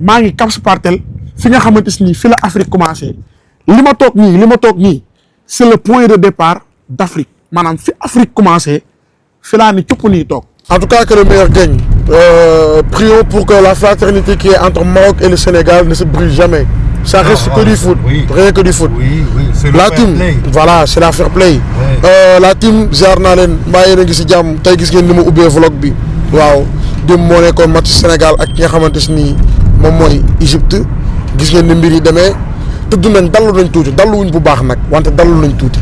maa ngi Cap Spartel fi nga xamante ni fi la Afrique commencé li ma toog nii c'est le point de départ d'Afrique maanaam fi Afrique commencé fi laa ni cupp nii toog. En tout cas que le meilleur gagne. Prions pour que la fraternité qui est entre Maroc et le Sénégal ne se brise jamais. Ça reste que du foot, rien que du foot. C'est la team, voilà, c'est la fair play. La team ziar naa leen mbaa yéen a ngi si jàmm tey gis ngeen ni ma ubbee vlog bi waaw démb moo nekkoon match Sénégal ak ki nga xamante ni moom mooy Égypte gis ngeen ni mbir yi demee tëdd nañ dallu nañ tuuti dalluwuñ bu baax nag wante dallu nañ tuuti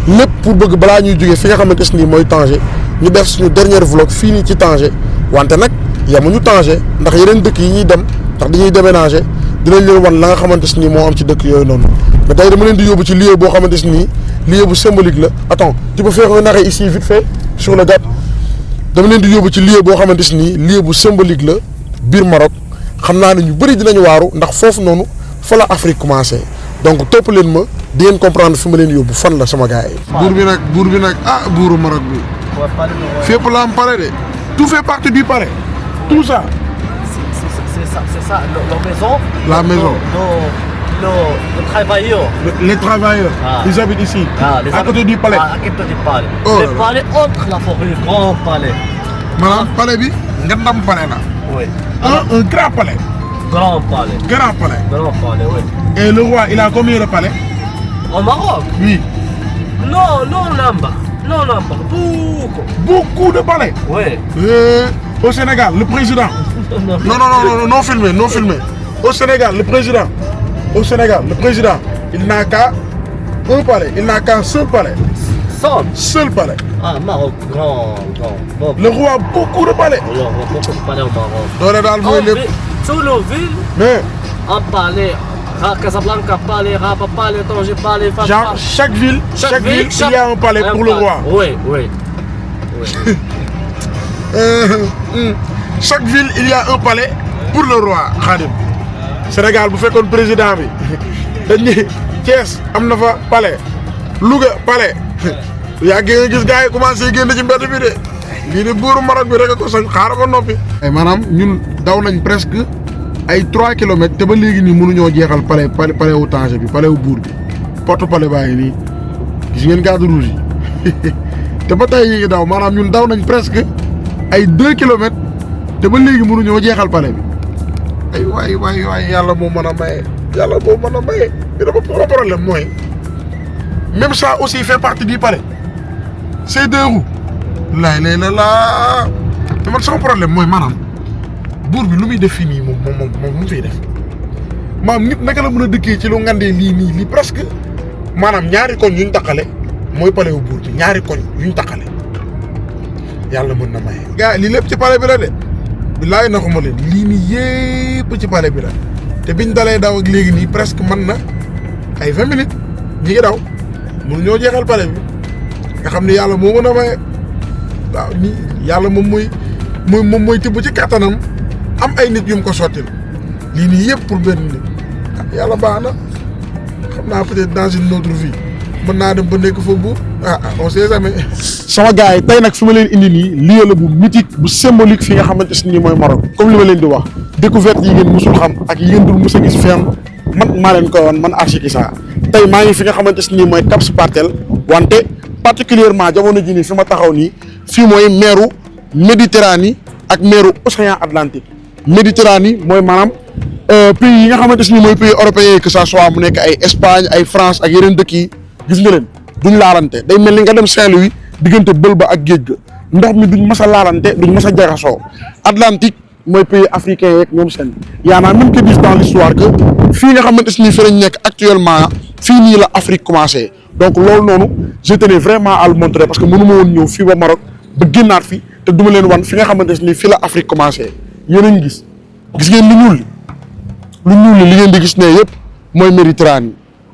lépp pour bëgg balaa ñuy jógee fi nga xamante ni mooy Tanger ñu def suñu dernier vlog fii nii ci Tanger wante nag yemuñu Tanger ndax yeneen dëkk yi ñuy dem ndax dañuy déménager dinañ leen wan la nga xamante ni moo am ci dëkk yooyu noonu mais tey dama leen di yóbbu ci lieu boo xamante ni lieu bu symbolique la. Attends, tu peux faire un arrêt ici vite fait sur le gap. dama leen di yóbbu ci lieu boo xamante ni lieu bu symbolique la biir Maroc xam naa ne ñu bëri dinañ waaru ndax foofu noonu fa la Afrique commencé donc topp leen ma di ngeen comprendre fi ma leen yóbbu fan la sama gars yi. buur bi nag buuru Maroc bi. fépp la am palais de. tout fait partie du palais. tout ça. C'est ça, la maison. Les travailleurs. Les travailleurs. Ah. Ils habitent ici. À côté du palais. À côté du palais. Oh. Le palais entre la forêt, le grand palais. Maanaam palais bi ngandam palais la. Oui. Un grand palais. Grand palais. Grand palais. Grand palais, oui. Et le roi, il a combien de palais? Au Maroc? Oui. Non, Beaucoup de palais. Oui. Au Sénégal, le président. Non filmé. Au Sénégal, le président. Il n'a qu'un palais. Il n'a qu'un seul palais. Seul palais. Ah, Maroc, grand. Le roi a beaucoup de palais. Il y a beaucoup de palais au Maroc. doole daal mooy lépp. Sur le ville, Mais un palais. Casablanca, palais, Rabat, palais, Tanger, palais, Fas. genre chaque ville, il y a un palais pour le roi. Oui. Chaque ville, il y a un palais pour le roi. Khadim. Sénégal bu fekkoon président bi dañ ni Thiès am na fa palais Louga palais yaa ngi gis gars yi commencé génn ci mbedd bi de lii de buuru Maroc bi rek a ko sañ xaaral ba noppi. maanaam ñun daw nañ presque ay 3 kilomètres te ba léegi nii mënuñoo jeexal palais wu Tanger bi palais wu buur bi porte palais baa ngi nii gis ngeen garde rouge yi te ba tey yi ngi daw maanaam ñun daw nañ presque ay 2 kilomètres te ba léegi mënuñoo jeexal palais bi. ay waay yàlla moo mën a maye bi dafa problème mooy même ça aussi fait partie du palais c'est 2 roues laay la te man sama problème mooy maanaam buur bi lu muy def fii nii moom mu fiy def maanaam nit naka la mën a dëkkee ci lu ngandee lii presque maanaam ñaari koñ yuñ taqale mooy palais wu buur bi ñaari koñ yuñ taqale yàlla mën na maye. gars lii lépp ci palais bi la de bilaay na xuma leen lii nii yépp ci palais bi la te biñ dalee daw ak léegi nii presque mën na ay 20 minutes ñi ngi daw mënu ñoo jeexal palais bi nga xam ne yàlla moo mën a maye waaw nii yàlla moom mooy tibb ci kattanam am ay nit yu mu ko sottil lii nii yëpp pour benn nit yàlla baax na xam naa peut-être dans une autre vie mën naa dem ba nekk fa buur on sait jamais. sama gars yi tey nag fi ma leen indi nii lieu la bu mythique bu symbolique fi nga xamante ni mooy Maroc comme li ma leen di wax découverte yi ngeen musul xam ak yi ngeen dul mus a gis fenn man maa leen koy wan man Archic Issa tey maa ngi fi nga xamante ni mooy Cap Spartel wante particulièrement jamono ji nii fi ma taxaw nii fii mooy meeru Méditerranée ak meeru Océan Atlantique Méditerranée mooy maanaam pays yi nga xamante ni mooy pays européens yi que ça soit mu nekk ay Espagne ay France ak yeneen dëkk yi gis nga leen duñ laalante day mel ni nga dem Saint-Louis diggante bël ba ak géej ga ndox mi duñ mas a laalante duñ mas a jaxasoo Atlantique mooy pays africain yeeg ñoom seen yaanaa même que dis dans l'histoire que fii nga xamante ni fi lañ nekk actuellement fii nii la Afrique commencé donc loolu noonu je tenais vraiment à le montrer parce que mënu ma woon ñëw fii ba Maroc ba génnaat fi te duma leen wan fi nga xamante ni fii la Afrique commencé yéen a ngi gis ngeen lu ñuul li ngeen di gis ne yëpp mooy Méditerranée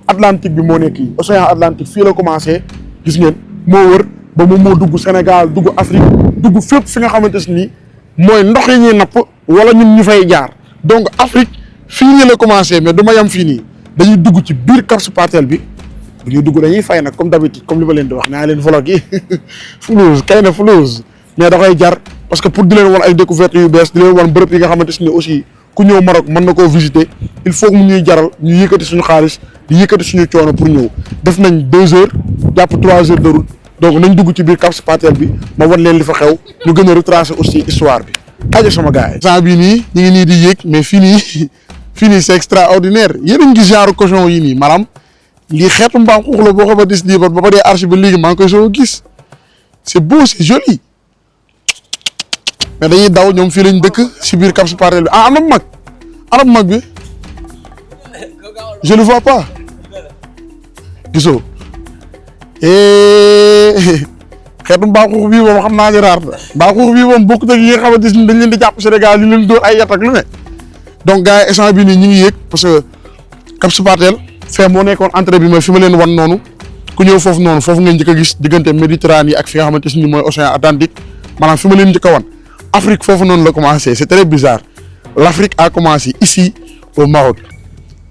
Atlantique bi moo nekk yi Océan Atlantique fii la commencé gis ngeen moo wër ba moom moo dugg Sénégal dugg Afrique dugg fépp fi nga xamante ni mooy ndox yi ñuy napp wala ñun ñu fay jaar donc Afrique fii nii la commencé mais du ma yam fii nii dañuy dugg ci biir Cap Spartel bi bu ñuy dugg dañuy fay nag comme d'habitude comme li ma leen di wax naa leen vlog yi Flouze kay na Flouze mais da koy jar parce que pour di leen wan ay découvertes yu bees di leen wan bërëb yi nga xamante ni aussi ku ñëw Maroc mën na koo visiter il faut que mu ñuy jaral ñu yëkkati suñu xaalis di yëkkati suñu coono pour ñëw def nañ 2 heures jàpp 3 heures de route donc nañ dugg ci biir Cap Patel bi ma wan leen li fa xew ñu gën a retracer aussi histoire bi aja sama gars yi. sant bii nii ñu ngi nii di yéeg mais fii nii c'est extraordinaire yéen a ngi gis genre cochon yi nii maanaam lii xeetu mbaam xuux la boo xamante dis nii ba dee archi ba léegi maa ngi koy soog a gis c'est beau c'est joli mais dañuy daw ñoom fii lañ dëkk si biir Cap Patel bi ah ana bu mag bi je le vois pas gisoo xeetu mbaam xuux bii moom xam naa ne raar na mbaam xuux bii moom bokkut ak yi nga xamante ni dañ leen di jàpp Sénégal ñu leen dóor ay yat ak lu ne donc gars yi instant bii nii ñu ngi yéeg parce que Cap Patel fee moo nekkoon entrée bi mooy fi ma leen wan noonu ku ñëw foofu noonu foofu ngeen njëkk a gis diggante Méditerranée ak fi nga xamante ni mooy océan Atlantique maanaam fi ma leen njëkk a wan Afrique foofu noonu la commencé c'est très bizarre l'Afrique a commencé ici au Maroc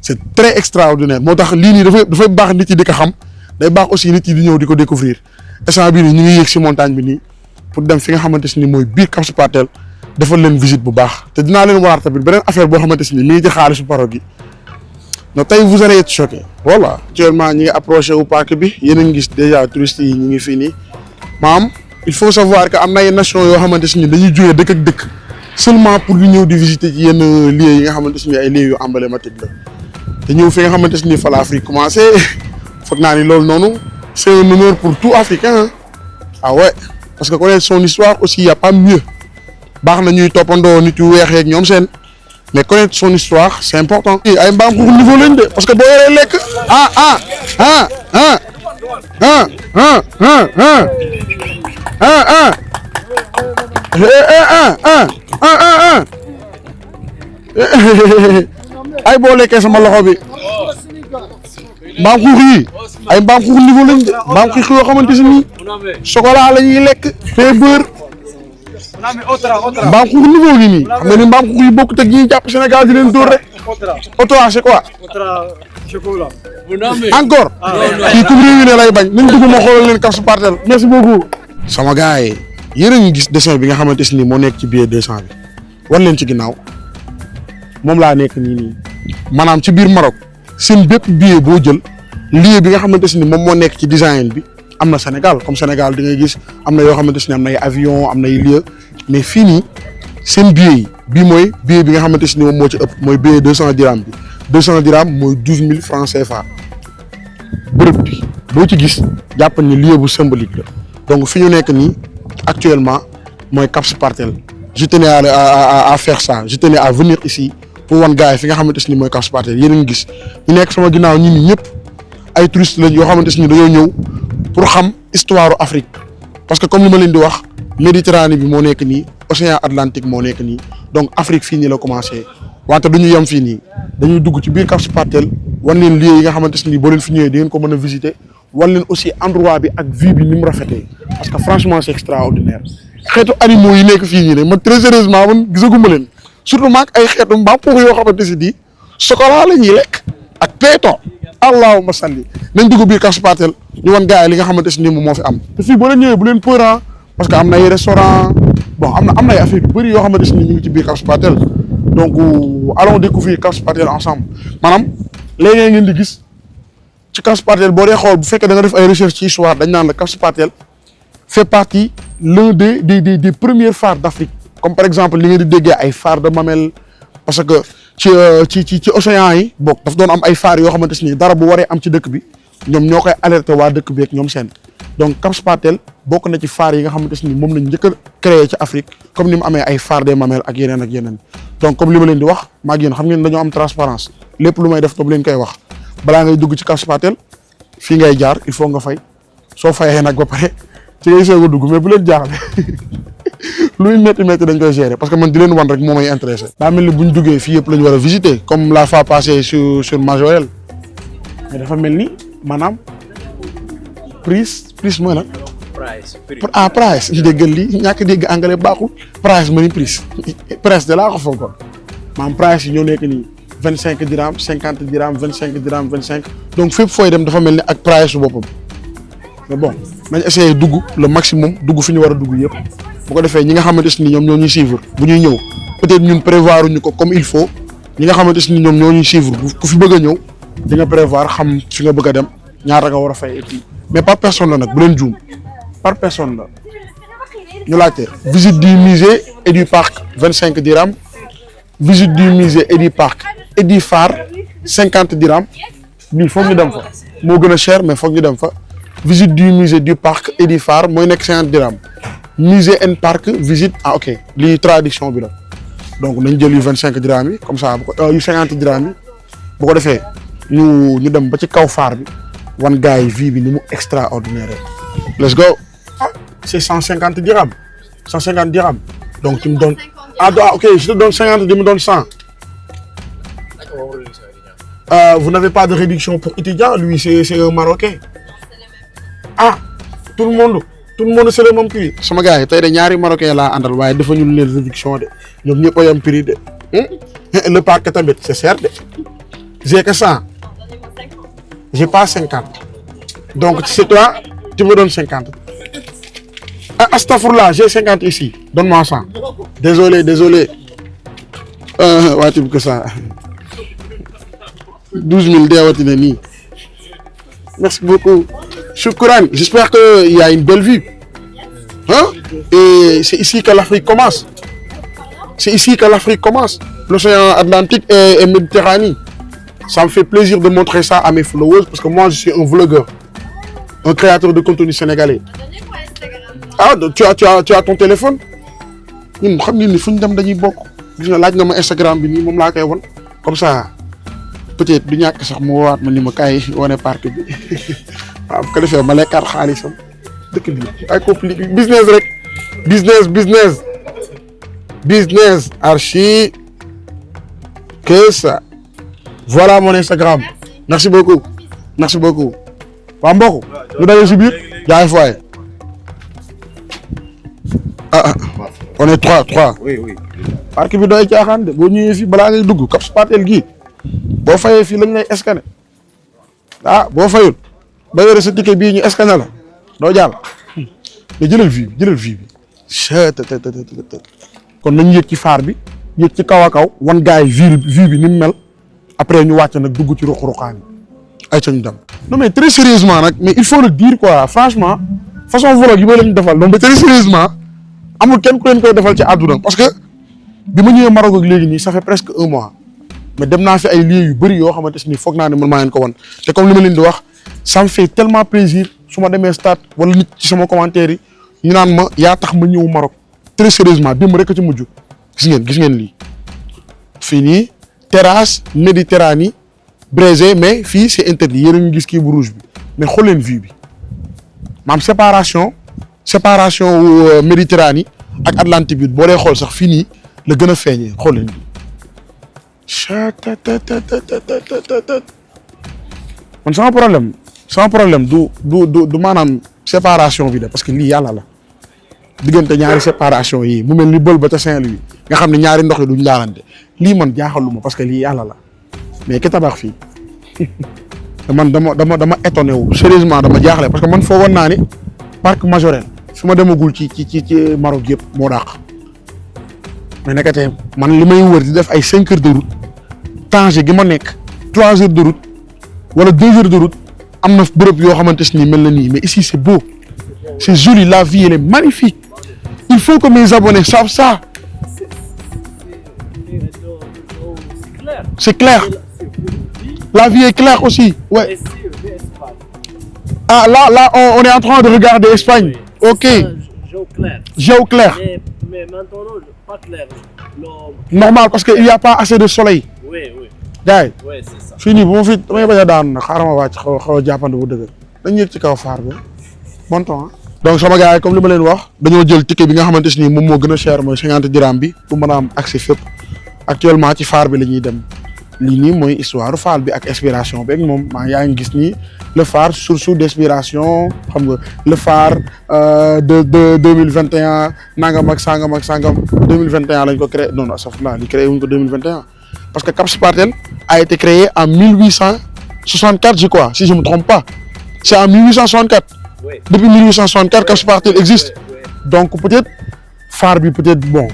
c'est très extraordinaire moo tax lii nii dafay baax nit yi di ko xam day baax aussi nit yi di ñëw di ko découvrir instant bii nii ñu ngi yéeg si montagne bi nii pour dem fi nga xamante ni mooy biir Cap Patel defal leen visite bu baax te dinaa leen waraat tamit beneen affaire boo xamante ni mi ngi ci xaalisu Maroc gi non tey vous allez être choqué voilà actuellement ñi ngi approché wu parc bi yéen a ngi gis déjà touristes yi ñu ngi fii nii maam il faut savoir que am na ay nations yoo xamante ni dañuy jógee dëkk ak dëkk seulement pour di ñëw di visiter ci yenn lieux yi nga xamante ni ay lieux yu emblématiques la te ñëw fi nga xamante ni fa la Afrique commencé foog naa ni loolu noonu c'est un honneur pour tout Africain ah ouais parce que connaître son histoire aussi y a pas mieux baax na ñuy toppandoo nit yu weex yeeg ñoom seen mais connaître son histoire c'est important. ay mbaam xuux niveau lañ de parce que boo yoree lekk ay boo lekkee sama loxo bi mbaam xuux yi ay mbaam xuux niveau lañ de mbaam xuux yoo xamante ni chocolat la ñuy lekk te beurre mbaam xuux niveau gi nii xam nga ni mbaam xuux yi bokkut ak ñi jàpp Sénégal di leen dóor rek otra c'est quoi encore kii comme réew yi ne lay bañ nañ dugg ma xoolal leen Cap Patel merci beaucoup sama gars yi yéen a ngi gis dessin bi nga xamante ni moo nekk ci billet 200 bi wan leen ci ginnaaw moom laa nekk nii maanaam ci biir Maroc seen bépp billet boo jël lieu bi nga xamante ni moom moo nekk ci design bi am na Sénégal comme Sénégal di ngay gis am na yoo xamante ni am nay avion am nay lieu mais fii nii seen billet yi bii mooy billet bi nga xamante ni moom moo ci ëpp mooy billet 200 dirham bi 200 dirham mooy 12 000 francs CFA bërëb bi boo ci gis jàpp ni lieu bu symbolique la donc fi ñu nekk nii actuellement mooy Cap Patel je tenais à faire ça je tenais à venir ici pour wan gars yi fi nga xamante ni mooy Cap Patel yéen a ngi gis ñu nekk sama ginnaaw ñi nii ñëpp ay touristes lañ yoo xamante ni dañoo ñëw pour xam histoire Afrique parce que comme li ma leen di wax Méditerranée bi moo nekk nii océan Atlantique moo nekk nii donc Afrique fii nii la commencé wante du ñu yem fii nii dañuy dugg ci biir Cap Patel wan leen lieux yi nga xamante ni boo leen fi ñëwee di ngeen ko mën a visiter wan leen aussi endroit bi ak vue bi ni mu rafetee parce que franchement c'est extraordinaire xeetu animaux yi nekk fii nii ne man très sérieusement man gisaguma leen surtout maag ay xeetu mbaam xuux yoo xamante ni chocolat la ñuy lekk ak péton allahumma salli nañ dugg biir Cap Patel ñu wan gars yi li nga xamante ni moom moo fi am te fii boo leen ñëwee bu leen peur parce que am na ay restaurant bon am na ay affaire yu bëri yoo xamante ni ñu ngi ci biir Cap Patel donc allons découvrir Cap Patel ensemble maanaam léegi ngeen di gis ci Cap Patel boo dee xool bu fekkee da nga def ay recherche ci histoire dañ naan la Cap Patel fait partie l'un des premiers phares d'Afrique comme par exemple li ngeen di déggee ay phares de Mamelles parce que ci océan yi bokk daf doon am ay phares yoo xamante ni dara bu waree am ci dëkk bi ñoom ñoo koy alerter waa dëkk bi ak ñoom seen donc Cap Patel bokk na ci phares yi nga xamante ni moom lañ njëkk a créé ci Afrique comme ni mu amee ay phares des Mamelles ak yeneen donc comme li ma leen di wax maa ngi yéen xam ngeen dañoo am transparence lépp lu may def dama leen koy wax balaa ngay dugg ci Cap Patel fii ngay jaar il faut nga fay soo fayee nag ba pare ci ngay soog a dugg mais bu leen jaaxle luy métti dañ koy gérer parce que man di leen wan rek moo may intéressé. daa mel ni bu ñu duggee fii yëpp la ñu war a visiter comme la fois passée sur Majorel mais dafa mel ni maanaam prix mooy nag. price déggal lii ñàkk dégg anglais baaxul price ma ni prix de laa ko foogoon maanaam price yi ñoo nekk nii 25 dirham 50 dirham 25 dirham 25 donc fépp fooy dem dafa mel ni ak price su boppam mais bon nañ essayer dugg le maximum dugg fi ñu war a dugg yëpp bu ko defee ñi nga xamante ni ñoom ñoo ñuy suivre bu ñuy ñëw peut-être ñun prévoir ñu ko comme il faut ñi nga xamante ni ñoom ñoo ñuy suivre ku fi bëgg a ñëw di nga prévoir xam fi nga bëgg a dem ñaata nga war a fay et puis mais par personne la nag bu leen juum par personne la ñu laajte visite du musée et du parc 25 dirhams visite du musée et du parc et du phare 50 dirhams lii foog ñu dem fa moo gën a cher mais foog ñu dem fa visite du musée du parc et du phare mooy nekk 50 dirhams musée and parc visite ok lii traduction bi la donc nañ jël yu 25 dirhams yi comme ça bu ko yu 50 dirhams yi bu ko defee ñu dem ba ci kaw phare bi wan gars yi vie bi ni mu extraordinaire let's go c'est 150 dirhams 150 dirhams donc tu me donnes ok je te donne 50 tu me donnes 100 vous n'avez pas de réduction pour étudiant lui c'est un Marocain tout le monde c'est le même prix sama gars yi tey de ñaari Marocain laa àndal waaye dafa ñu leen réduction de ñoom ñëpp a yam prix de le parc tamit c'est cher de j'ai que 100 j'ai pas 50 donc c'est toi tu me donnes 50 Astaghfirullah j'ai 50 ici donne-moi 100 désolé waa tib que ça 12 000 deewati na nii merci beaucoup Choukran, j'espère qu'il y a une belle vue et c'est ici que l'Afrique commence l'océan Atlantique et Méditerranée. Ça me fait plaisir de montrer ça à mes followers parce que moi je suis un vlogueur, un créateur de contenu sénégalais. Tu as ton téléphone? ñun xam ni fu ñu dem dañuy bokk gis nga laaj nga ma Instagram bi nii moom laa koy won comme ça peut-être du ñàkk sax mu woowaat ma ni ma kaay wane parc bi waaw bu ko defee ma lekkaat xaalisam dëkk bi ay compliqué business rek business archi que ça. Voilà mon Instagram merci beaucoup waa mbokk lu daje si biir jaay fooye on est trois oui parc bi doy caaxaan de boo ñëwee fii balaa ngay dugg Cap Spatel gii boo fayee fii lañ lay scanner boo fayul ba yore sa ticket bii ñu scanner la doo jàll mais jëlal vie bi kon nañ yëg ci phare bi yëg ci kaw a kaw wan gars yi vie bi ni mu mel après ñu wàcc nag dugg ci ruq-ruqaan yi ay ca ñu dem. non mais très sérieusement nag mais il faut le dire quoi franchement façon vlog yi ma leen defal donc très sérieusement amul kenn ku leen koy defal ci àdduna parce que bi ma ñëwee Maroc ak léegi nii ça fait presque 1 mois mais dem naa fi ay lieux yu bëri yoo xamante ni foog naa ne man maa leen ko wan te comme li ma leen di wax ça me fait tellement plaisir su ma demee stade wala nit ci sama commentaire yi ñu naan ma yaa tax ma ñëw Maroc très sérieusement démb rek a ci mujj gis ngeen lii fii nii terrasse Méditerranée brisé mais fii c'est interdit yéen a ngi gis kii bu rouge bi mais xool leen vue bi maam séparation Méditerranée ak Atlantique bi boo dee xool sax fii nii la gën a feeñee xool leen bi man sama problème du maanaam séparation bi de parce que lii yàlla la diggante ñaari séparation yi mu mel ni bël ba ca Saint-Louis nga xam ne ñaari ndox yi duñ laalante lii man jaaxaluma parce que lii yàlla la mais ki tabax fii man dama étonné wu sérieusement dama jaaxle parce que man foogoon naa ni parc Majorel su ma demagul ci Maroc yëpp moo dàq mais nekkatee man li may wër di def ay 5 heures de route Tanger gi ma nekk 3 heures de route wala 2 heures de route am na bërëb yoo xamante ni mel na nii mais ici c'est beau c'est joli la vie elle est magnifique il faut que mes abonnés savent ça. C'est clair. La vie est claire aussi. Ouais. Là, on est en train de regarder Espagne. Ok. Géo clair. Mais maintenant, pas clair. Normal, parce qu'il n'y a pas assez de soleil. Oui. gars yi. Oui, c'est ça. fii nii bu ma fi damay bañ a daanu nag xaaral ma wàcc xaw a jàppandi bu dëgër dañ yëg ci kaw faar bi bon temps donc sama gars yi comme li ma leen wax dañoo jël ticket bi nga xamante ni moom moo gën a cher mooy 50 dirham bi pour mën a am accès fépp actuellement ci faar bi la ñuy dem lii nii mooy histoire faal bi ak inspiration bi ak moom yaa ngi gis nii le phare source d'inspiration xam nga le phare de 2021 nangam ak sangam 2021 lañ ko créé non astafurlah li créé wuñ ko 2021 parce que Cap Spatel a été créé en 1864 je crois si je me trompe pas c'est en 1864 Oui. depuis 1864 Cap Spatel existe donc peut-être phare bi peut-être bon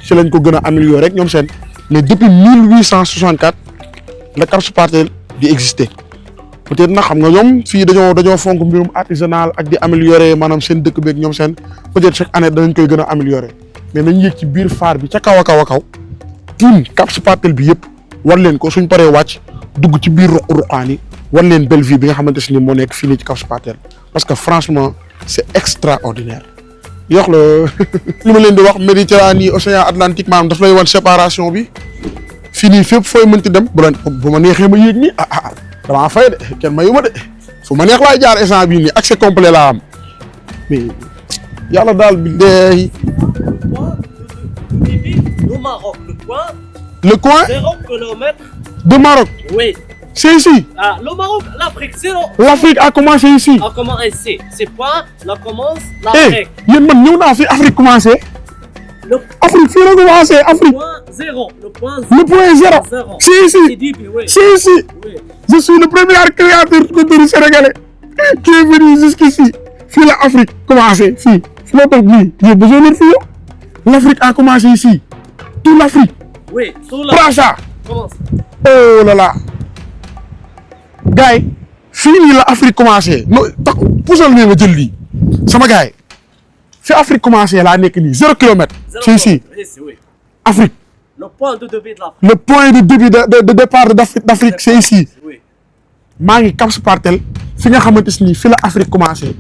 ci lañ ko gën a amélioré rek ñoom seen mais depuis 1864 la Cap Spartel di exister peut-être nag xam nga ñoom fii dañoo fonk mbirum artisanal ak di améliorer maanaam seen dëkk beeg ñoom seen peut-être chaque année danañ koy gën a améliorer mais nañ yéeg ci biir phare bi ca kaw a kaw a kaw tiim Cap Spartel bi yëpp war leen ko suñ paree wàcc dugg ci biir ruq-ruqaan yi war leen belle vie bi nga xamante ne moo nekk fii nii ci Cap Spartel parce que franchement c'est extraordinaire. yox la li ma leen di wax Méditerranée océan Atlantique maanaam daf lay wan séparation bi fii nii fépp fooy mënti dem bu ma neexee ma yéeg nii damaa fay de kenn mayu ma de fu ma neex laay jaar instant bii nii accès complet laa am mais yàlla daal bi dee. Le Maroc, le coin 0 km. de Maroc. Oui. C'est ici. Ah, le Maroc, l'Afrique, 0. L'Afrique a commencé ici. A commencé ici. C'est point, là commence Eh, l'Afrique. yéen man ñëw naa fi Afrique commencé. Le Afrique fii la commencé Afrique. point 0. Le point Le point zéro. 0. C'est C'est ici. dit, oui. C'est ici. Oui. Je suis le premier créateur de contenu sénégalais qui est venu jusqu'ici. Fii la Afrique commencé fii. Fi ma toog nii yéen besoin leen fi yow. L'Afrique a commencé ici. Toute l'Afrique. Oui, tout là. Bracha. Commence. Oh là là. Gars yi fii nii la Afrique commencé non tax puusal nii nga jël lii sama gars yi fi Afrique commencé laa nekk nii 0 kilomètre. C'est ici Ici, oui. Afrique. Le point de début de l'Afrique. Le point de début de départ d'Afrique c'est ici. Oui. maa ngi Cap Spartel fi nga xamante ni fi la Afrique commencé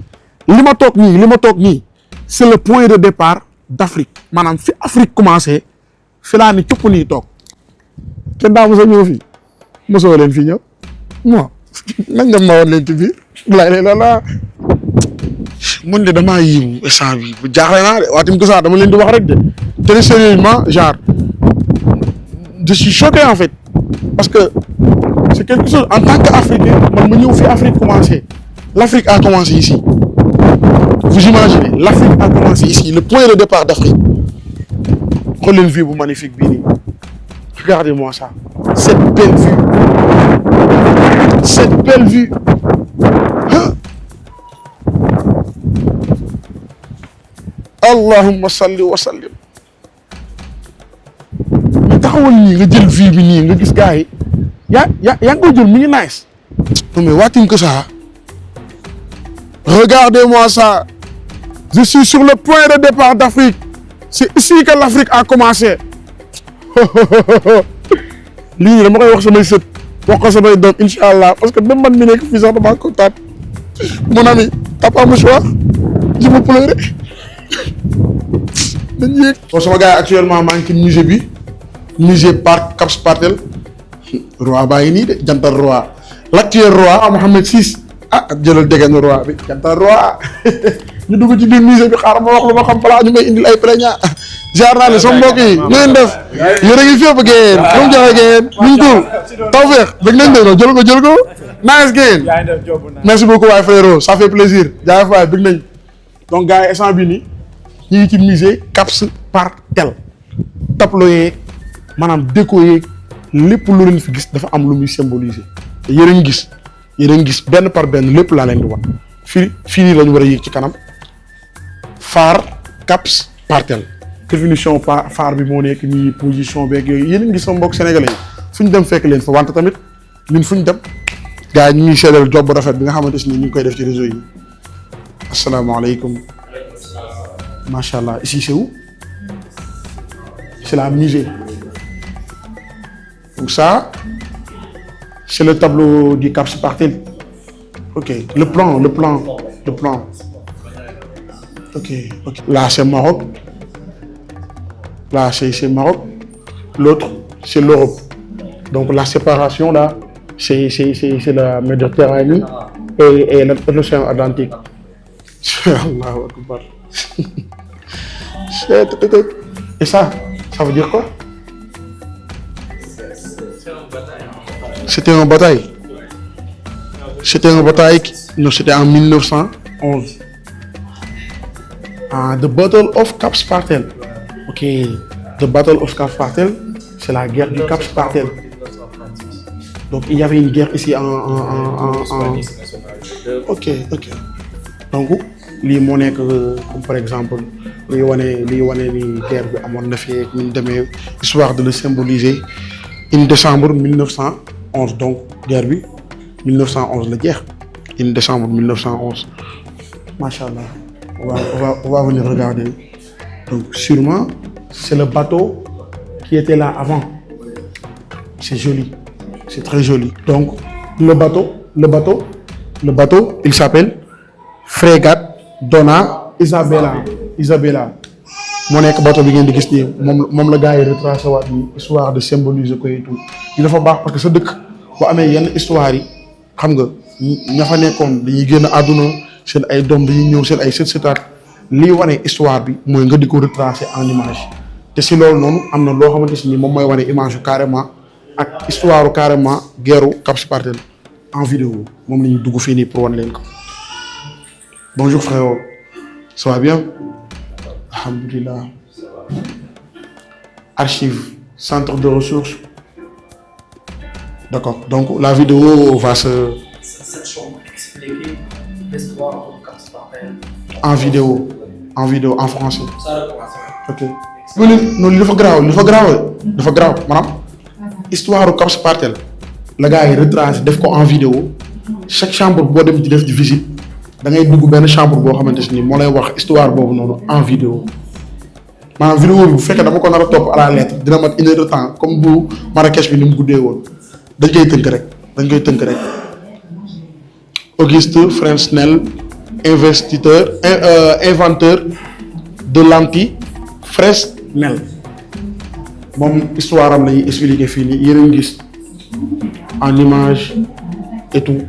li ma toog nii c'est le point de départ d'Afrique maanaam fi Afrique commencé fi laa ni cupp nii toog kenn daa mos a ñëw fii mosoo leen fi ñëw non nañ dem ma woon leen ci biir lay la mun de damaa yiimu instant bi bu jaaxle naa de waa tamit ça dama leen di wax rek de très sérieusement genre je suis choqué en fait parce que c'est quelque chose en tant qu'Africain man ma ñëw fi Afrique commencé l'Afrique a commencé ici vous imaginez l'Afrique a commencé ici le point de départ d'Afrique xool leen vue bu magnifique bii nii regardez-moi ça cette belle vue ah allahumma salli wa sallim mais taxawal nii nga jël vue bi nii nga gis gars yi yaa ngi koy jël mi ngi nice non mais waatim que ça regardez-moi ça je suis sur le point de départ d'Afrique c'est ici que l'Afrique a commencé lii dama koy wax samay sët wax ko samay doom incha allah parce que même man mi nekk fii sax damaa kontaan mon ami t'as pas mon choix je vais pleurer dañ yéeg. bon sama gars yi actuellement maa ngi ci musée bi musée parc Cap Spartel roi baa ngi nii de jantal roi l'actuel roi Mohammed VI jëlal dégg roi bi jantal roi ñu dugg ci biir musée bi xaaral ma wax lu ma xam balaa ñu may indil ay plaignant jaar naa ne sama mbokk yi ñu leen def yéen a ngi fépp géen lu mu joxe géen luñ ko tawfeex bëgg nañ de jël ko nice géen merci beaucoup waay frérot ça fait plaisir jaay faay bëgg nañ donc gars yi instant bi nii ñu ngi ci musée Cap Spartel tableau yeeg maanaam déco yeeg lépp lu leen fi gis dafa am lu muy symboliser te yéen a ngi gis benn par benn lépp laa leen di wan fii nii la ñu war a yéeg ci kanam phare Cap Spartel définition phare bi moo nekk nii position beeg yooyu yéen a ngi gis sama mbokk sénégalais yi fu ñu dem fekk leen fa wante tamit ñun fu ñu dem gars yi ñu ngi seedal job bu rafet bi nga xamante ni ñu ngi koy def ci réseau yi asalaamaaleykum macha allah ici c'est où c'est la musée donc ça c'est le tableau du Cap Spartel ok le plan ok là c'est Maroc. Là, c'est Maroc. L'autre, c'est l'Europe. Donc, la séparation, là, c'est la Méditerranée et l'océan Atlantique. Allahu Akbar. Et ça veut dire quoi? C'était une bataille. Non, c'était en 1911. The Battle of Cap Spartel. Ok, the Battle of Cap Spartel, c'est la guerre du Cap Spartel. Donc il y avait une guerre ici en... Ok. Donc lii moo nekk comme par exemple liy wane ni guerre bi amoon na fi ñu demee histoire de le symboliser 1 décembre 1911 donc guerre bi 1911 la jeex 1 décembre 1911 macha allah on va venir regarder donc sûrement c'est le bateau qui était là avant c'est joli c'est très joli donc le bateau il s'appelle Frégate Donna Isabella moo nekk bateau bi ngeen di gis nii moom la gars yi retracé waat nii histoire de symboliser ko et tout li dafa baax parce que sa dëkk boo amee yenn histoire yi xam nga ña fa nekkoon dañuy génn àdduna seen ay doom dañuy ñëw seen ay sët-sëtaat lii wane histoire bi mooy nga di ko retracer en image te si loolu noonu am na loo xamante si ni moom mooy wane image yu carrément ak histoire yu carrément guerru Cap Skirring en vidéo moom la ñu dugg fii nii pour wan leen ko. Bonjour frérot, ça va bien? Alhamdulillah. Archive, centre de ressources. D'accord, donc la vidéo va se... Cette chambre expliquer l'histoire de Cap Skirring. En vidéo, en français. Ça recommence. Ok. Non, li dafa graaw maanaam histoire du Cap Skirring la gars yi retracé def ko en vidéo chaque chambre boo dem di def di visite da ngay dugg benn chambre boo xamante ni moo lay wax histoire boobu noonu en vidéo maanaam vidéo bi bu fekkee dama ko nar a topp à la lettre dina mat 1 heure de temps comme bu Marrakech bi ni mu guddee woon dañ koy tënk rek Auguste Fresnel inventeur de l'anti Fresnel moom histoire am lañuy expliquer fii nii yéen a ngi gis en image et tout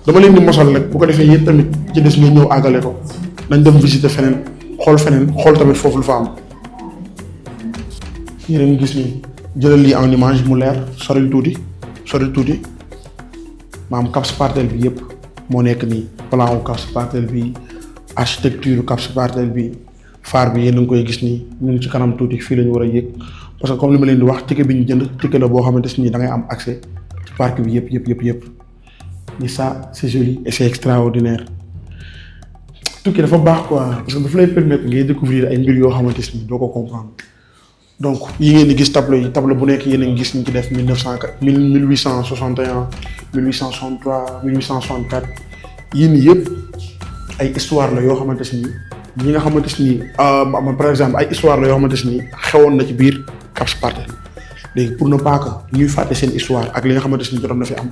dama leen di mosal rek bu ko defee yéen tamit ci des nga ñëw àggale ko nañ dem visiter feneen xool tamit foofu lu fa am yéen a ngi gis nii jëlal lii en image mu leer soril tuuti maam Cap Skirring bi yëpp moo nekk nii plan wu Cap Skirring bi architecture Cap Skirring bi phare bi yéen a ngi koy gis nii ñu ngi ci kanam tuuti fii la ñu war a yéeg parce que comme li ma leen di wax ticket bi ñu jënd ticket la boo xamante ni da ngay am accès ci parc bi yëpp mais ça c'est joli et c'est extraordinaire tukki dafa baax quoi parce que dafa lay permettre ngay découvrir ay mbir yoo xamante ni doo ko comprendre donc yi ngeen di gis tableau bu nekk yéen a ngi gis ñu ci def 1861 1863 1864 yii nii yëpp ay histoire la yoo xamante ni ñi nga xamante ni par exemple ay histoire la yoo xamante ni xewoon na ci biir Cap Skirring léegi pour ne pas que ñuy fàtte seen histoire ak li nga xamante ni jotoon na fi am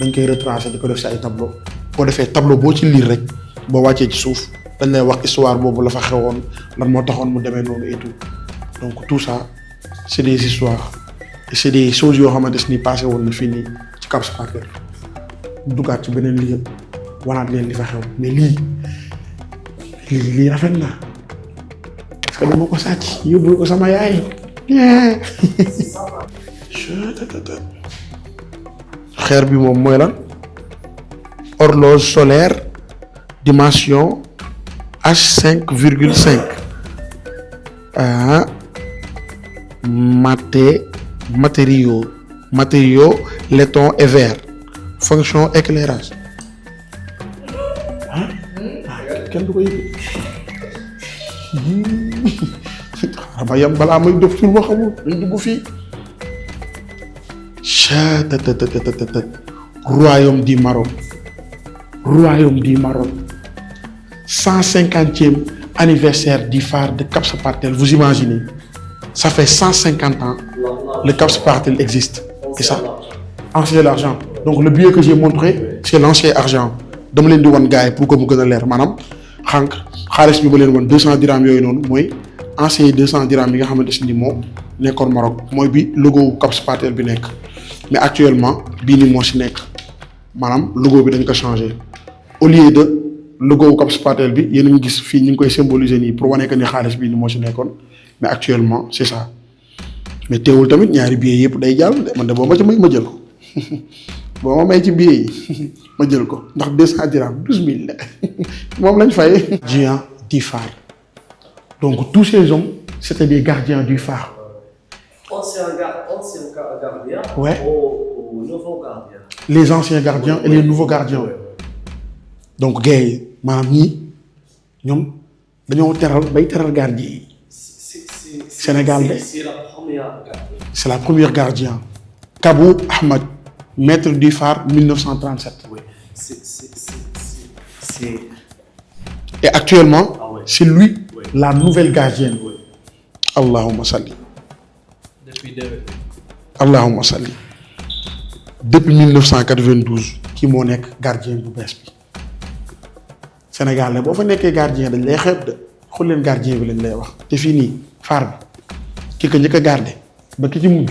dañ koy retracer di ko def si ay tableau boo defee tableau boo ci lire rek boo wàccee ci suuf dañ lay wax histoire boobu la fa xewoon lan moo taxoon mu demee noonu et tout donc tout ça c'est des histoires et c'est des choses yoo xamante ni passé woon na fii nii ci Cap Skirring duggaat ci beneen lieu wanaat leen li fa xew mais lii rafet na parce que dama ko sàcc yóbbu ko sama yaay xeer bi moom mooy lan horloge solaire dimension H5,5 matériaux laiton et verre fonction éclairage kenn du ko yëg xama yam balaa may def tur ba xamul dañ dugg fii royaume du Maroc 150e anniversaire du phare de Cap Skirring. Vous imaginez, ça fait 150 ans le Cap Skirring existe et ça ancien l'argent donc le billet que j'ai montré c'est l'ancien argent dama leen di wan gars yi pour que mu gën a leer maanaam xaalis bi ma leen wan 200 dirhams yooyu noonu mooy ancien 200 dirhams yi nga xamante ni moo nekkoon Maroc mooy bi logo Cap Skirring bi nekk mais actuellement bii ni moo si nekk maanaam logo bi dañ ko changé au lieu de logo Cap Skirring bi yéen a ngi gis fii ñu ngi koy symboliser nii pour wane que ni xaalis bii ni moo si nekkoon mais actuellement c'est ça mais teewul tamit ñaari billets yëpp day jàll man de boo ma ci may ma jël ko boo ma may ci billets yi ma jël ko ndax 200 dirhams 12 000 la moom lañ fay. Gardien du phare donc tous ces hommes c'était des gardiens du phare. Ancien gardien ouais. Ou nouveau gardien. Les anciens gardiens et les nouveaux gardiens. donc gars yi maanaam ñii ñoom dañoo teral gardien yi. Sénégal de c'est la première gardien. Kabou Ahmed, maître du phare 1937. Oui. Et actuellement, c'est lui la nouvelle gardienne. Oui. Allahumma salli. Depuis 2000. Allahumma salli. Depuis 1992 kii moo nekk gardien bu bees bi. Sénégal la boo fa nekkee gardien dañ lay xeeb de xool leen gardien bi lañ lay wax te fii nii phare bi ki ko njëkk a gardé ba ki ci mujj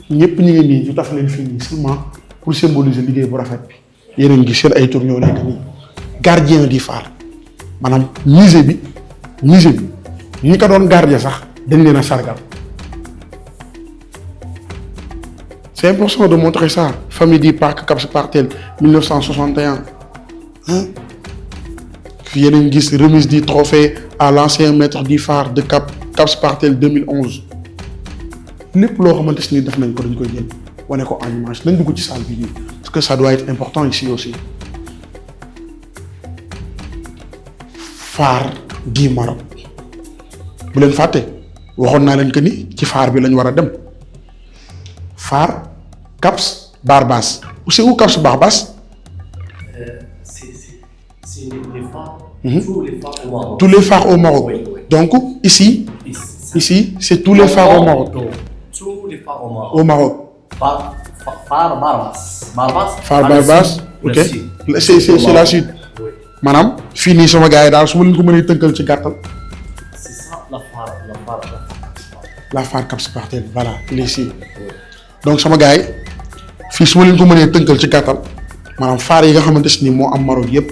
ñëpp ñu ngi nii ñu taf leen fii nii seulement pour symboliser liggéey bu rafet bi. yéen a ngi gis seen ay tur ñoo nekk nii gardien du phare maanaam musée bi ñi ko doon gardé sax dañ leen a sargal. C'est important de montrer ça. Famille du parc Cap Spartel 1961. Hein? Yéen a ngi gis remise du trophée à l'ancien maître du phare de Cap Spartel 2011. lépp loo xamante ni def nañ ko dañ koy jël wane ko en image nañ dugg ci salle bi nii parce que ça doit être important ici aussi. phare du Maroc bu leen fàtte waxoon naa leen que ni ci phare bi lañ war a dem phare Caps Barbas. C'est où Caps Barbas? C'est les phares. Tous les phares au Maroc. Tous les phares au Maroc. Oui, oui. Donc ici, c'est tous les phares au Maroc. Tous les phares au Maroc. Au Maroc. Phare Barbas. Phare Barbas. Ok. C'est la suite. Oui. Maanaam fii nii sama gars yi daal su ma leen ko mënee tënkal ci gàttal. C'est ça la phare. La phare Cap Spartel voilà il est ici. Donc sama gars yi fii su ma leen ko mënee tënkal ci gàttal maanaam phare yi nga xamante ni moo am Maroc yëpp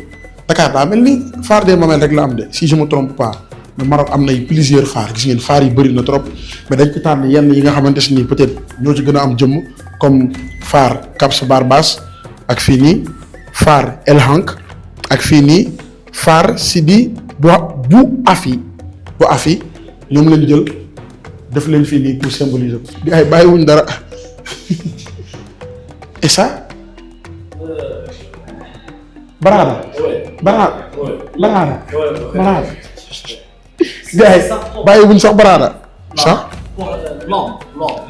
Dakar daa mel ni phare des Mamelles rek la am de si je me trompe pas mais Maroc am nay plusieurs phares gis ngeen phare yi bëri na trop mais dañ ci tànn yenn yi nga xamante ni peut-être ñoo ci gën a am jëmm comme phare Caps Barbas ak fii nii phare El Hank ak fii nii phare Sidi bu Afi ñoom lañ jël def leen fii nii pour symboliser ko di ay bàyyiwuñ dara. Et ça? Barada. Barada. Barada. Gars yi bàyyiwuñ sax barada. ça.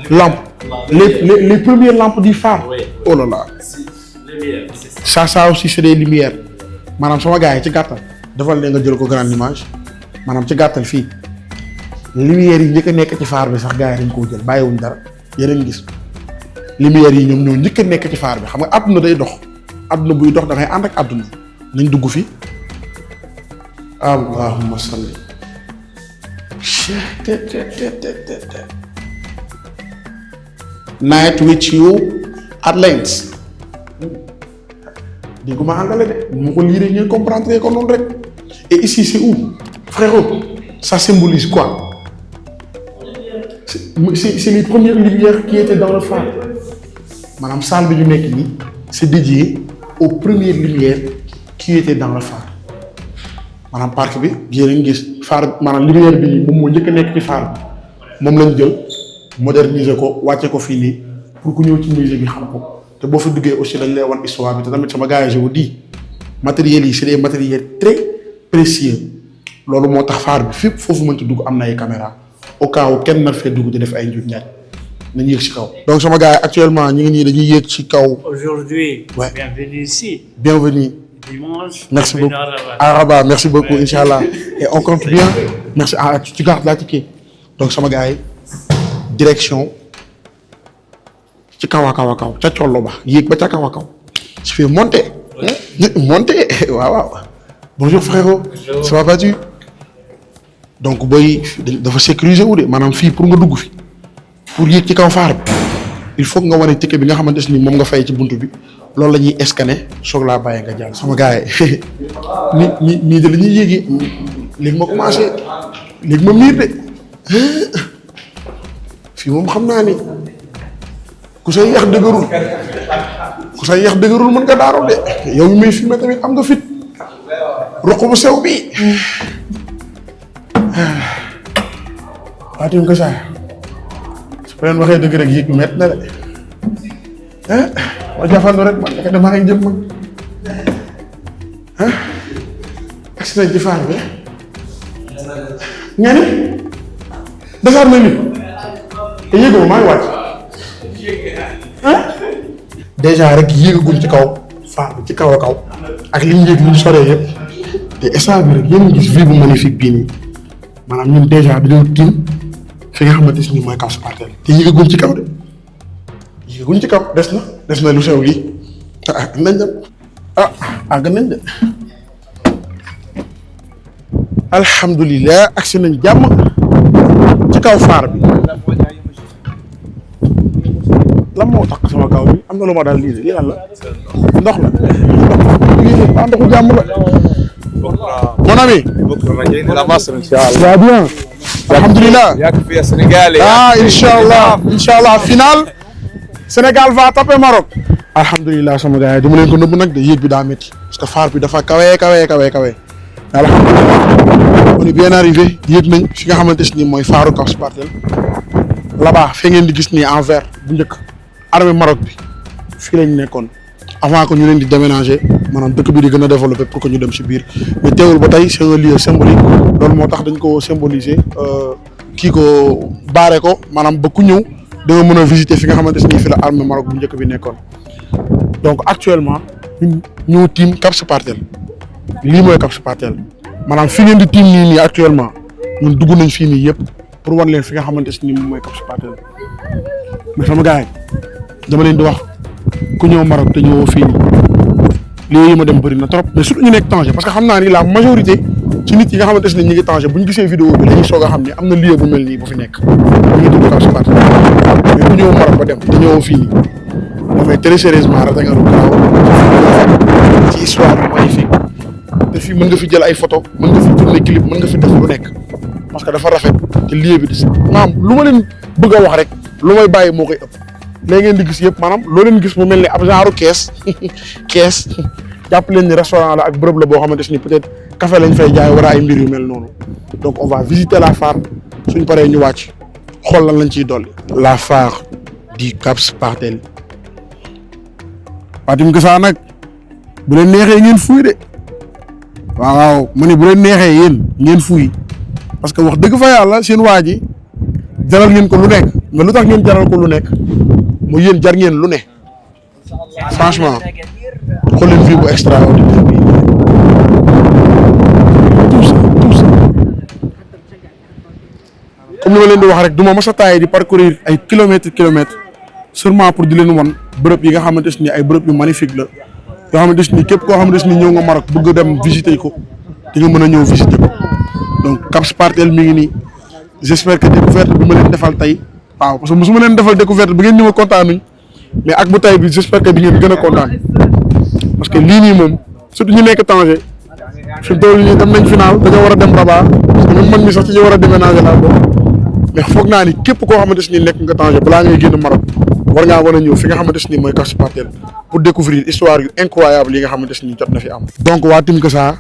Lampe. Les premières lampes du phare. Oh là là. Ça aussi c'est des lumières. maanaam sama gars yi ci gàttal. defal leen nga jël ko grande image maanaam ci gàttal fii lumières yi njëkk a nekk ci phare bi sax gars yi dañ koo jël bàyyiwuñ dara yéen a ngi gis. lumière yi ñoom ñoo njëkk a nekk ci phare bi xam nga àdduna day dox àdduna buy dox dafay ànd ak àdduna nañ dugg fi allahumma salli night with you at length dégguma angale de mu ko lire ngeen comprendre ko noonu rek et ici c'est où frérot ça symbolise quoi c'est les premières lumières qui étaient dans le phare. Madame salle bi ñu nekk nii c'est dédié aux premières lumières qui étaient dans le phare maanaam parc bi yéen a ngi gis phare maanaam lumière bi moom moo njëkk a nekk ci phare bi moom lañ jël moderniser ko wàcce ko fii nii pour ku ñëw ci musée bi xam ko te boo fi duggee aussi dañ lay wan histoire bi te tamit sama gars yi je vous dis matériels yi c'est des matériels très précieux loolu moo tax phare bi fépp foofu mënti dugg am na ay caméra au cas où kenn nar fee dugg di def ay njuuj njaaj nañu yéeg ci kaw. donc sama gars yi actuellement ñu ngi nii dañuy yéeg ci kaw. Aujourd'hui, ouais. Bienvenue ici. Bienvenue. Dimanche. Merci beaucoup. À Rabat, merci beaucoup, Inch'Allah. Et on compte bien. Merci. Ah, tu gardes la ticket. Donc sama gars yi direction ci kaw a kaw ca collo ba yéeg ba ca kaw a kaw. je fais monter. monter waaw. bonjour frérot. Bonjour. Ça va pas-tu? donc booy dafa sécuriser wu de maanaam fii pour nga dugg fi pour yéeg ci kaw phare bi il faut nga wane ticket bi nga xamante ni moom nga fay ci buntu bi loolu la ñuy scanner soog laa bàyyi nga jàll. sama gars yi nii de la ñuy yéegee léegi ma commencé léegi ma miir de fii moom xam naa ni ku say yax dëgërul mën nga daaroo de yow mi may filmé tamit am nga fit roq bu sew bi waatim ko saa su ko leen waxee dëgg rek yéeg met na de ma jafandu rek man dafa damaa ngi jëm man agsi nañ ci faar bi nga ni defaat na nit te yéegoo maa ngi wàcc ah déjà rek yéegaguñ ci kaw faar bi ci kaw a kaw ak li ñu yéeg li ñu soree yëpp te instant bi rek yéen a gis vue bu magnifique bii nii maanaam ñun déjà dañoo tiim fi nga xamante ni mooy Cap Spartel te yéegaguñ ci kaw de yéegaguñ ci kaw des na lu sew lii nañ dem àgg nañ de alhamdulilah agsi nañ jàmm ci kaw faar bi lan moo tax sama kaw bi am na lu ma daal lii lan la ndox la ndoxu jàmm la mon ami va bien alhamdulilah inshallah final Sénégal va taper Maroc alhamdulilah sama gars yi dama leen ko nëbb nag de yéeg bi daa métti parce que faar bi dafa kawe alhamdulilah on est bien arrivé yéeg nañ fi nga xamante ni mooy faaru Cap Spartel là-bas fee ngeen di gis nii en vert bu njëkk armée Maroc bi fii lañ nekkoon avant que ñu leen di déménager maanaam dëkk bi di gën a développer pour que ñu dem si biir mais teewul ba tey c'est un lieu symbolique loolu moo tax dañ ko symboliser kii ko baare ko maanaam ba ku ñëw da nga mën a visiter fi nga xamante ni fi la armée Maroc bu njëkk bi nekkoon donc actuellement ñu tiim Cap Spartel lii mooy Cap Spartel maanaam fi ngeen di tiim nii actuellement ñun dugg nañ fii nii yëpp pour wan leen fi nga xamante ni moom mooy Cap Spartel mais sama gars yi dama leen di wax ku ñëw Maroc te ñëwoo fii nii lii ma dem bëri na trop mais surtout ñu nekk Tanger parce que xam naa ni la majorité ci nit yi nga xamante ne ñu ngi Tanger bu ñu gisee vidéo bi dañuy soog a xam ne am na lieu bu mel nii bu fi nekk bu ñu tudd Cap Spartel mais ku ñëw Maroc ba dem te ñëwoo fii nii dafay très sérieusement rek da nga gaaw ci histoire bu magnifique te fii mën nga fi jël ay photo mën nga fi tourner clip mën nga fi def lu nekk parce que dafa rafet te lieu bi di maanaam lu ma leen bëgg a wax rek lu may bàyyi moo koy ëpp léegi ngeen di gis yëpp maanaam loo leen gis mu mel ni ab genre kees jàpp leen ni restaurant la ak bërëb la boo xamante ni peut-être café lañ fay jaay wala ay mbir yu mel noonu donc on va visiter la phare suñ paree ñu wàcc xool lan lañ ciy dolli. la phare du Cap Spartel. Fatim Kasa nag bu leen neexee ngeen fuuy de waaw ma ne bu leen neexee yéen ngeen fuuy parce que wax dëgg fa yàlla seen waa ji jaral ngeen ko lu nekk mais lu tax ngeen jaral ko lu nekk mooy yéen jar ngeen lu ne franchement xool leen vie bu extraordinaire bi tout ça comme li ma leen di wax rek du ma mës a taay di parcourir ay kilomètres sûrement pour di leen wan bërëb yi nga xamante ni ay bërëb yu magnifique la yoo xamante ni képp koo xamante ni ñëw nga Maroc bëgg dem visiter ko di nga mën a ñëw visiter ko donc Cap Spartel mi ngi nii j'espère que découverte bi ma leen defal tey waaw parce que mosuma leen defal découverte bi ngeen ñëw kontaanuñ mais ak bu tey bi j'espère que di ngeen gën a kontaan parce que lii nii moom surtout ñu nekk Tanger fi mu toll nii dem nañ final dañoo war a dem Rabat parce que même man mi sax ci ñu war a déménager laa bokk mais foog naa ni képp koo xamante ni nekk nga Tanger balaa ngay génn Maroc war ngaa war a ñëw fi nga xamante ni mooy Cap Spartel pour découvrir histoire yu incroyable yi nga xamante ni jot na fi am. donc waa Team Kasa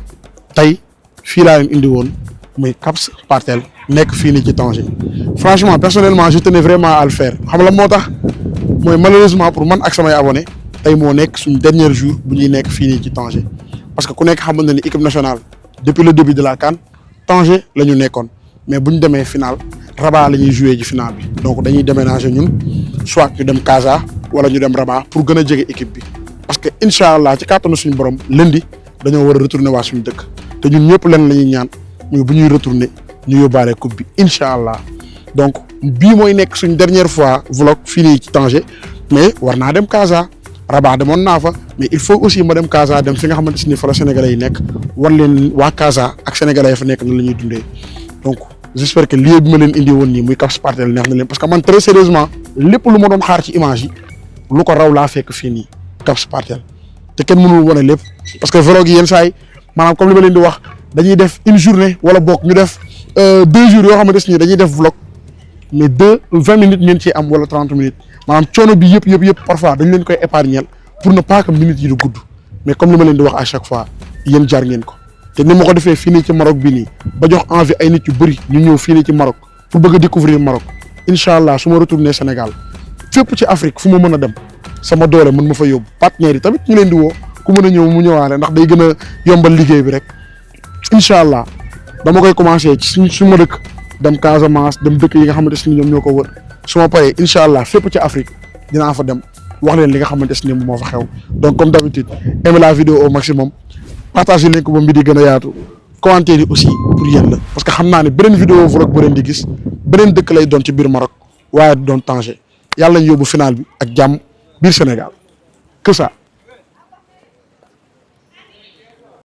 tey fii laa leen indi woon muy Cap Spartel nekk fii nii ci Tanger franchement personnellement je tenais vraiment à le faire xam la moo tax mooy malheureusement pour man ak samay abonnés tey moo nekk suñu dernier jour bu ñuy nekk fii nii ci Tanger parce que ku nekk xamante ne ni équipe nationale depuis le début de la CAN Tanger la ñu nekkoon mais bu ñu demee final Rabat la ñuy joué ji final bi donc dañuy déménager ñun soit ñu dem Casa wala ñu dem Rabat pour gën a jege équipe bi parce que incha allah ci kàttanu suñu borom lundi dañoo war a retourner waa suñu dëkk te ñun ñëpp leen la ñuy ñaan muy bu ñuy retourner ñu yóbbaale coupe bi incha allah donc bii mooy nekk suñ dernière fois vlog fii nii ci Tanger mais war naa dem Casa Rabat demoon naa fa mais il faut aussi ma dem Casa dem fi nga xamante ni fa la sénégalais yi nekk war leen waa Casa ak sénégalais yi fa nekk nan la ñuy dundee donc j'espère que lieu bi ma leen indi woon nii muy Cap Spartel neex na leen parce que man très sérieusement lépp lu ma doon xaar ci image yi lu ko raw laa fekk fii nii Cap Spartel te kenn mënul wane lépp parce que vlog yi yenn saa yi maanaam comme li ma leen di wax dañuy def une journée wala boog ñu def 2 jours yoo xamante ni dañuy def vlog mais 20 minutes ngeen ciy am wala 30 minutes maanaam coono bi yëpp parfois dañ leen koy épargner pour ne pas que minutes yi di gudd mais comme li ma leen di wax à chaque fois yéen jar ngeen ko te ni ma ko defee fii nii ci Maroc bi nii ba jox envie ay nit yu bëri ñu ñëw fii nii ci Maroc pour bëgg a découvrir Maroc incha allah su ma retourné Sénégal fépp ci Afrique fu ma mën a dem sama doole mën ma fa yóbbu partenaires yi tamit ñu leen di woo ku mën a ñëw mu ñëwaale ndax day gën a yombal liggéey bi rek incha allah dama koy commencé ci su ma dëkk dem Casamance dem dëkk yi nga xamante ne ñoom ñoo ko wër su ma paree incha allah fépp ci Afrique dinaa fa dem wax leen li nga xamante ne moo fa xew donc comme d'habitude aimez la vidéo au maximum partagez leen ko ba mbir yi gën a yaatu commentaire yi aussi pour yéen la parce que xam naa ne beneen vidéo vlog bu leen di gis beneen dëkk lay doon ci biir Maroc waaye doon Tanger yàlla ñu yóbbu final bi ak jàmm biir Sénégal que ça.